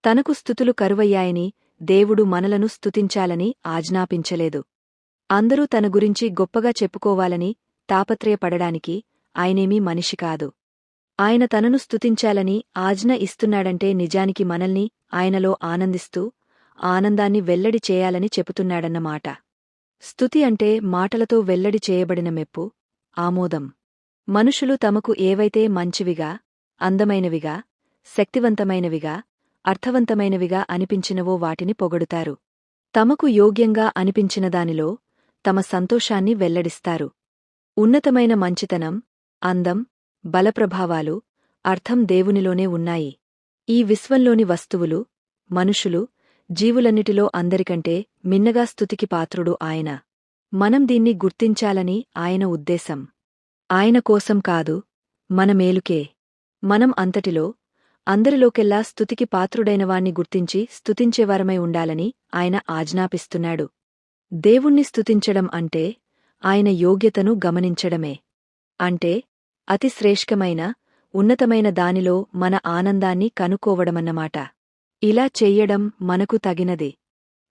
తనకు స్తుతులు కరువయ్యాయని దేవుడు మనలను స్తుతించాలని ఆజ్ఞాపించలేదు. అందరూ తన గురించి గొప్పగా చెప్పుకోవాలని తాపత్రయపడడానికి ఆయనేమీ మనిషి కాదు. ఆయన తనను స్తుతించాలని ఆజ్ఞ ఇస్తున్నాడంటే నిజానికి మనల్ని ఆయనలో ఆనందిస్తూ ఆనందాన్ని వెల్లడి చేయాలని చెబుతున్నాడన్నమాట. స్తుతి అంటే మాటలతో వెల్లడి చేయబడిన మెప్పు, ఆమోదం. మనుషులు తమకు ఏవైతే మంచివిగా, అందమైనవిగా, శక్తివంతమైనవిగా, అర్థవంతమైనవిగా అనిపించినవో వాటిని పొగడుతారు. తమకు యోగ్యంగా అనిపించిన దానిలో తమ సంతోషాన్ని వెల్లడిస్తారు. ఉన్నతమైన మంచితనం, అందం, బలప్రభావాలు, అర్థం దేవునిలోనే ఉన్నాయి. ఈ విశ్వంలోని వస్తువులు, మనుషులు, జీవులన్నిటిలో అందరికంటే మిన్నగా స్తుతికి పాత్రుడు ఆయన. మనం దీన్ని గుర్తించాలని ఆయన ఉద్దేశం. ఆయన కోసం కాదు, మన మేలుకే. మనం అంతటిలో, అందరిలోకెల్లా స్తుతికి పాత్రుడైనవాణ్ణి గుర్తించి స్తుతించేవారమై ఉండాలని ఆయన ఆజ్ఞాపిస్తున్నాడు. దేవుణ్ణి స్తుతించడం అంటే ఆయన యోగ్యతను గమనించడమే. అంటే అతి శ్రేష్ఠమైన, ఉన్నతమైన దానిలో మన ఆనందాన్ని కనుక్కోవడమన్నమాట. ఇలా చెయ్యడం మనకు తగినదే.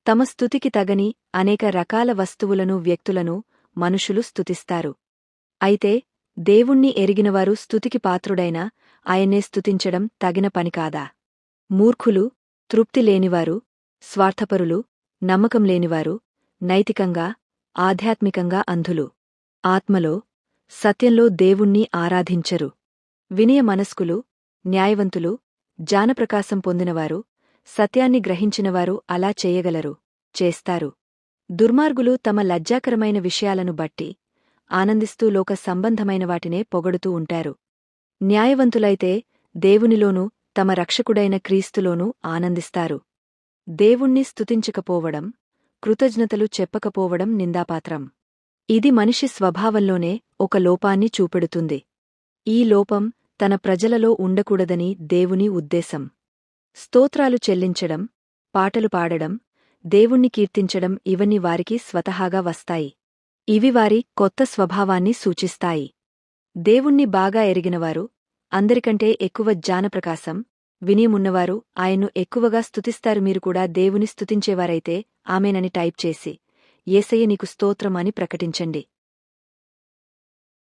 తమ స్తుతికి తగని అనేక రకాల వస్తువులను, వ్యక్తులను మనుషులు స్తుతిస్తారు. అయితే దేవుణ్ణి ఎరిగినవారు స్తుతికి పాత్రుడైన ఆయన్నే స్తుతించడం తగిన పనికాదా? మూర్ఖులు, తృప్తి లేనివారు, స్వార్థపరులు, నమ్మకం లేనివారు, నైతికంగా, ఆధ్యాత్మికంగా అంధులు, ఆత్మలో, సత్యంలో దేవుణ్ణి ఆరాధించరు. వినయ మనస్కులు, న్యాయవంతులు, జానప్రకాశం పొందినవారు, సత్యాన్ని గ్రహించినవారు అలా చేయగలరు, చేస్తారు. దుర్మార్గులు తమ లజ్జాకరమైన విషయాలను బట్టి ఆనందిస్తూ లోక సంబంధమైన వాటినే పొగడుతూ ఉంటారు. న్యాయవంతులైతే దేవునిలోనూ తమ రక్షకుడైన క్రీస్తులోనూ ఆనందిస్తారు. దేవుణ్ణి స్తుతించకపోవడం, కృతజ్ఞతలు చెప్పకపోవడం నిందాపాత్రం. ఇది మనిషి స్వభావంలోనే ఒక లోపాన్ని చూపెడుతుంది. ఈ లోపం తన ప్రజలలో ఉండకూడదని దేవుని ఉద్దేశం. స్తోత్రాలు చెల్లించడం, పాటలు పాడడం, దేవుణ్ణి కీర్తించడం ఇవన్నీ వారికి స్వతహాగా వస్తాయి. ఇవి వారి కొత్త స్వభావాన్ని సూచిస్తాయి. దేవుణ్ణి బాగా ఎరిగినవారు, అందరికంటే ఎక్కువ జ్ఞానప్రకాశం, వినయమున్నవారు ఆయన్ను ఎక్కువగా స్తుతిస్తారు. మీరు కూడా దేవుని స్తుతించేవారైతే ఆమేనని టైప్ చేసి యేసయ్య నీకు స్తోత్రం అని ప్రకటించండి.